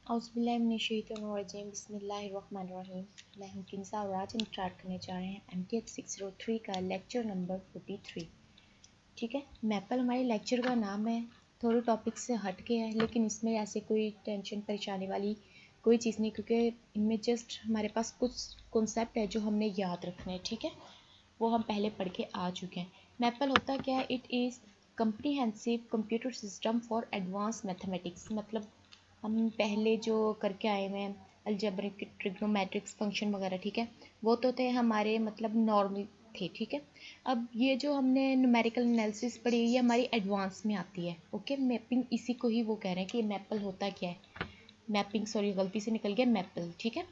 औज़ुबिल्लाहिमिनश्शैतानिर्रजीम बिस्मिल्लाहिर्रहमानिर्रहीम। मैं हूँ किन्ज़ा और आज हम स्टार्ट करने जा रहे हैं MTH 603 का लेक्चर नंबर 43। ठीक है, मैपल हमारे लेक्चर का नाम है, थोड़े टॉपिक से हट के है, लेकिन इसमें ऐसे कोई टेंशन परेशानी वाली कोई चीज़ नहीं, क्योंकि इनमें जस्ट हमारे पास कुछ कॉन्सेप्ट है जो हमने याद रखने हैं। ठीक है, वो हम पहले पढ़ के आ चुके हैं। मैपल होता क्या है? It is comprehensive computer system for advance mathematics. मतलब हम पहले जो करके आए हुए हैं अलजेब्रिक, ट्रिग्नोमेट्रिक्स, फंक्शन वगैरह, ठीक है, वो तो थे हमारे मतलब नॉर्मल थे। ठीक है, अब ये जो हमने न्यूमेरिकल एनालिसिस पढ़ी ये हमारी एडवांस में आती है। ओके, मैपिंग इसी को ही वो कह रहे हैं कि मैपल होता क्या है। मैपिंग, सॉरी गलती से निकल गया, मैपल। ठीक है,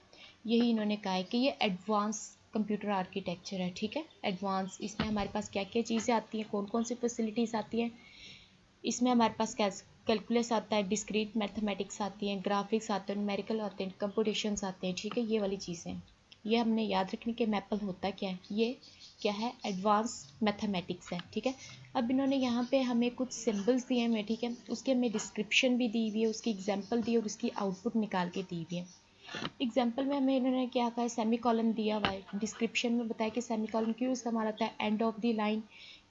यही इन्होंने कहा है कि ये एडवांस कंप्यूटर आर्किटेक्चर है। ठीक है, एडवांस, इसमें हमारे पास क्या क्या चीज़ें आती हैं, कौन कौन सी फैसिलिटीज़ आती हैं। इसमें हमारे पास कैलकुलस आता है, डिस्क्रीट मैथमेटिक्स आती हैं, ग्राफिक्स आते हैं, न्यूमेरिकल आते हैं, कंप्यूटेशंस आते हैं। ठीक है, ये वाली चीज़ें ये हमने याद रखने के मैपल होता क्या है, ये क्या है, एडवांस मैथमेटिक्स है। ठीक है, अब इन्होंने यहाँ पे हमें कुछ सिंबल्स दिए हुए हैं। ठीक है, उसकी हमें डिस्क्रिप्शन भी दी हुई है, उसकी एग्जाम्पल दी है और उसकी आउटपुट निकाल के दी हुई है। एग्जाम्पल में हमें इन्होंने क्या कहा है, सेमी कॉलन दिया हुआ है। डिस्क्रिप्शन में बताया कि सेमी कॉलन क्यों इस्तेमाल होता है, एंड ऑफ द लाइन,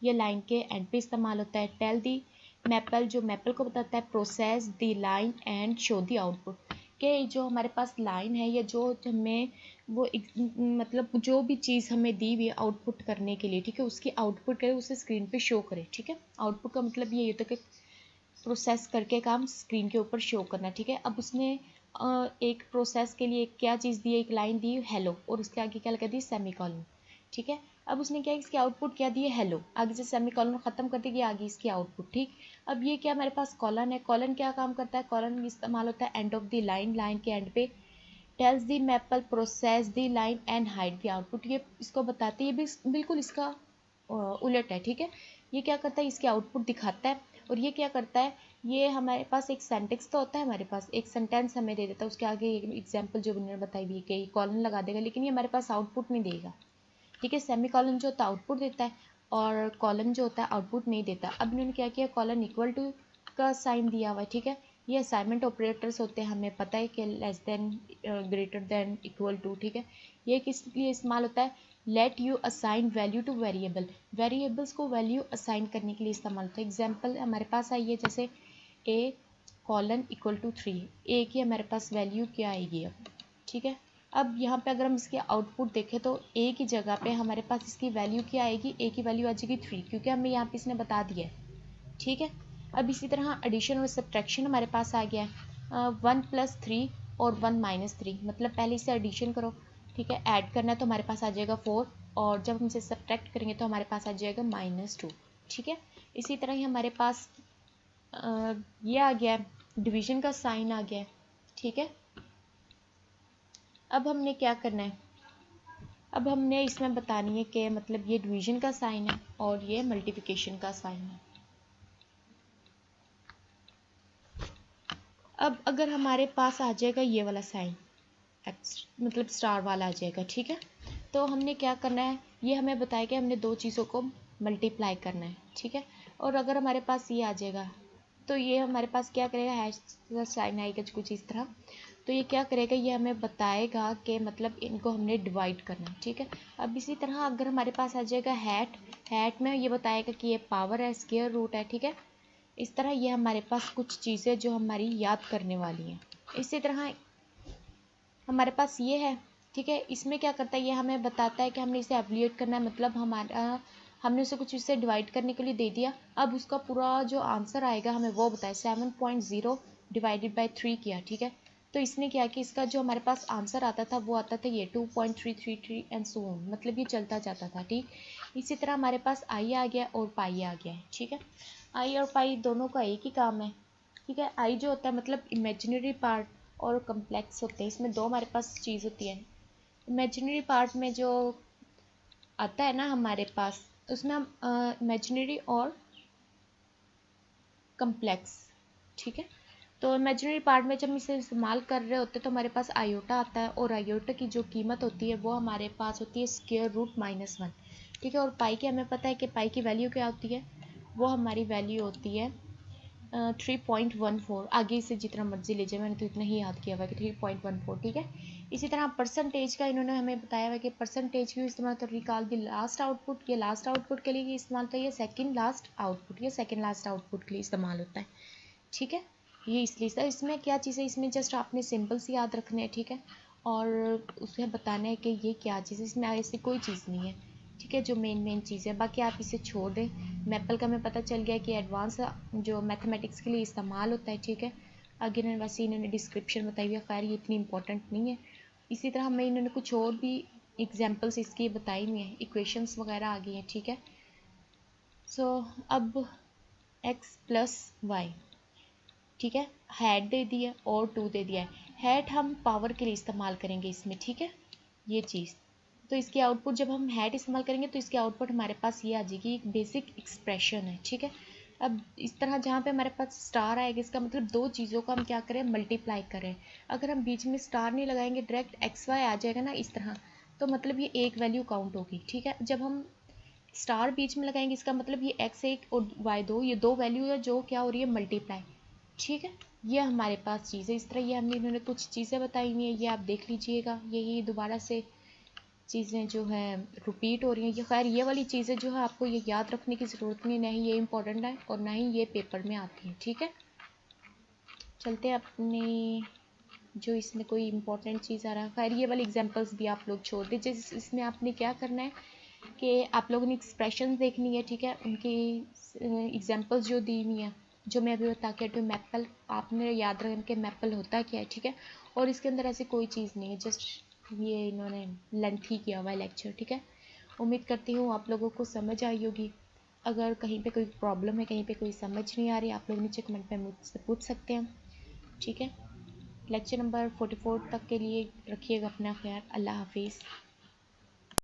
ये लाइन के एंड पे इस्तेमाल होता है। टेल दी मैपल, जो मैपल को बताता है process the line and show the output, कि जो हमारे पास लाइन है या जो हमें वो मतलब जो भी चीज़ हमें दी हुई है आउटपुट करने के लिए, ठीक है, उसकी आउटपुट करे, उसे स्क्रीन पे शो करे। ठीक है, आउटपुट का मतलब ये होता है कि प्रोसेस करके काम स्क्रीन के ऊपर शो करना। ठीक है, अब उसने एक प्रोसेस के लिए क्या चीज़ दी है, एक लाइन दी हेलो, और उसके आगे क्या लगा दी, सेमी कॉलन। ठीक है, अब उसने क्या इसकी आउटपुट क्या दी है, हेलो, आगे से सेमी कॉलन ख़त्म कर देगी, आगे इसकी आउटपुट। ठीक, अब ये क्या हमारे पास कॉलन है, कॉलन क्या काम करता है, कॉलन इस्तेमाल होता है end of the line, line के एंड पे। Tells the Maple process the line and hide the output, ये इसको बताती है, ये भी बिल्कुल इसका उलट है। ठीक है, ये क्या करता है, इसके आउटपुट दिखाता है, और ये क्या करता है, ये हमारे पास एक सेंटेंस तो होता है, हमारे पास एक सेंटेंस हमें दे देता है, उसके आगे एग्जाम्पल जो उन्होंने बताई हुई है कि कॉलन लगा देगा, लेकिन ये हमारे पास आउटपुट नहीं देगा। ठीक है, सेमी कॉलन जो होता है आउटपुट देता है और कॉलन जो होता है आउटपुट नहीं देता। अब इन्होंने क्या किया, कॉलन इक्वल टू का साइन दिया हुआ है। ठीक है, ये असाइनमेंट ऑपरेटर्स होते हैं, हमें पता है कि less than, greater than, equal to. ठीक है, ये किस लिए इस्तेमाल होता है, let you assign value to variable, variables को वैल्यू असाइन करने के लिए इस्तेमाल होता है। एग्जाम्पल हमारे पास आई है, जैसे ए कॉलन इक्वल टू 3, ए की हमारे पास वैल्यू क्या आएगी अब। ठीक है, अब यहाँ पे अगर हम इसके आउटपुट देखें तो ए की जगह पे हमारे पास इसकी वैल्यू क्या आएगी, ए की वैल्यू आ जाएगी 3, क्योंकि हमें यहाँ पे इसने बता दिया है। ठीक है, अब इसी तरह एडिशन और सब्ट्रैक्शन हमारे पास आ गया है, 1+3 और 1-3, मतलब पहले इसे एडिशन करो। ठीक है, ऐड करना है तो हमारे पास आ जाएगा 4, और जब हम इसे सब्ट्रैक्ट करेंगे तो हमारे पास आ जाएगा -2। ठीक है, इसी तरह ही हमारे पास ये आ गया है, डिवीजन का साइन आ गया है। ठीक है, अब हमने क्या करना है, अब हमने इसमें बतानी है कि मतलब ये डिवीजन का साइन है और ये मल्टीप्लिकेशन का साइन है। अब अगर हमारे पास आ जाएगा ये वाला साइन, एक्स मतलब स्टार वाला आ जाएगा। ठीक है, तो हमने क्या करना है, ये हमें बताया कि हमने दो चीज़ों को मल्टीप्लाई करना है। ठीक है, और अगर हमारे पास ये आ जाएगा तो ये हमारे पास क्या करेगा, हैश साइन आएगा कुछ इस तरह, तो ये क्या करेगा, ये हमें बताएगा कि मतलब इनको हमने डिवाइड करना है। ठीक है, अब इसी तरह अगर हमारे पास आ जाएगा हैट, हैट में ये बताएगा कि ये पावर है, स्क्वायर रूट है। ठीक है, इस तरह ये हमारे पास कुछ चीज़ें जो हमारी याद करने वाली हैं। इसी तरह हमारे पास ये है। ठीक है, इसमें क्या करता है, ये हमें बताता है कि हमने इसे एवल्यूएट करना है, मतलब हमारा हमने उसे कुछ इससे डिवाइड करने के लिए दे दिया, अब उसका पूरा जो आंसर आएगा हमें वो बताए, 7.0 डिवाइडेड बाई 3 किया। ठीक है, तो इसने क्या कि इसका जो हमारे पास आंसर आता था वो आता था ये 2.333 एंड सो ऑन, मतलब ये चलता जाता था। ठीक, इसी तरह हमारे पास आई आ गया और पाई आ गया है। ठीक है, आई और पाई दोनों का एक ही काम है। ठीक है, आई जो होता है मतलब इमेजिनरी पार्ट और कम्प्लेक्स होते हैं, इसमें दो हमारे पास चीज़ होती है। इमेजिनरी पार्ट में जो आता है ना हमारे पास, उसमें हम इमेजिनरी और कम्प्लेक्स। ठीक है, तो इमेजिनरी पार्ट में जब हम इसे इस्तेमाल कर रहे होते हैं तो हमारे पास आयोटा आता है, और आयोटा की जो कीमत होती है वो हमारे पास होती है स्क्वायर रूट -1। ठीक है, और पाई की हमें पता है कि पाई की वैल्यू क्या होती है, वो हमारी वैल्यू होती है 3.14, आगे इसे जितना मर्जी ले जाए, मैंने तो इतना ही याद किया हुआ कि 3.14, ठीक है। इसी तरह परसेंटेज का इन्होंने हमें बताया हुआ कि परसेंटेज क्यों इस्तेमाल, तो रिकॉल द लास्ट आउटपुट, ये लास्ट आउटपुट के लिए इस्तेमाल होता है, ये सेकंड लास्ट आउटपुट, ये सेकंड लास्ट आउटपुट के लिए इस्तेमाल होता है, ठीक है। ये इसलिए सर इसमें क्या चीज़ है, इसमें जस्ट आपने सिंबल्स याद रखने हैं, ठीक है, और उसे बताना है कि ये क्या चीज़ है, इसमें ऐसी कोई चीज़ नहीं है, ठीक है, जो मेन चीज़ है। बाकी आप इसे छोड़ दें। मैपल का हमें पता चल गया कि एडवांस जो मैथमेटिक्स के लिए इस्तेमाल होता है, ठीक है। आगे वैसे इन्होंने डिस्क्रिप्शन बताई हुई है, खैर ये इतनी इंपॉर्टेंट नहीं है। इसी तरह हमें इन्होंने कुछ और भी एग्जाम्पल्स इसकी बताई हुई हैं, इक्वेशंस वगैरह आ गई हैं, ठीक है। सो अब x प्लस वाई, ठीक है, हैड दे दिया और 2 दे दिया है। हैड हम पावर के लिए इस्तेमाल करेंगे इसमें, ठीक है, ये चीज़। तो इसकी आउटपुट जब हम हैड इस्तेमाल करेंगे तो इसकी आउटपुट हमारे पास ये आ जाएगी, एक बेसिक एक्सप्रेशन है, ठीक है। अब इस तरह जहाँ पे हमारे पास स्टार आएगा, इसका मतलब दो चीज़ों का हम क्या करें, मल्टीप्लाई करें। अगर हम बीच में स्टार नहीं लगाएंगे, डायरेक्ट एक्स वाई आ जाएगा ना इस तरह, तो मतलब ये एक वैल्यू काउंट होगी, ठीक है। जब हम स्टार बीच में लगाएंगे, इसका मतलब ये एक्स एक और वाई दो, ये दो वैल्यू है जो क्या हो रही है, मल्टीप्लाई, ठीक है। ये हमारे पास चीज़ है। इस तरह ये हमने इन्होंने कुछ चीज़ें बताई हुई हैं, ये आप देख लीजिएगा, यही दोबारा से चीज़ें जो है रिपीट हो रही हैं। ये खैर ये वाली चीज़ें जो है आपको ये याद रखने की ज़रूरत नहीं, ना ही ये इम्पोर्टेंट है और ना ही ये पेपर में आती हैं, ठीक है। चलते हैं अपने जो इसमें कोई इम्पोर्टेंट चीज़ आ रहा है। खैर ये वाली एग्जांपल्स भी आप लोग छोड़ दीजिए। इसमें आपने क्या करना है कि आप लोगों ने एक्सप्रेशन देखनी है, ठीक है, उनकी एग्जांपल्स जो दी हुई हैं, जो मैं अभी बता के हटी हूँ। मैपल आपने याद रखना कि मैपल होता क्या है, ठीक है, और इसके अंदर ऐसी कोई चीज़ नहीं है, जस्ट ये इन्होंने लेंथ ही किया हुआ है लेक्चर, ठीक है। उम्मीद करती हूँ आप लोगों को समझ आई होगी। अगर कहीं पे कोई प्रॉब्लम है, कहीं पे कोई समझ नहीं आ रही, आप लोग नीचे कमेंट में मुझसे पूछ सकते हैं, ठीक है। लेक्चर नंबर 44 तक के लिए रखिएगा अपना ख्याल। अल्लाह हाफिज़।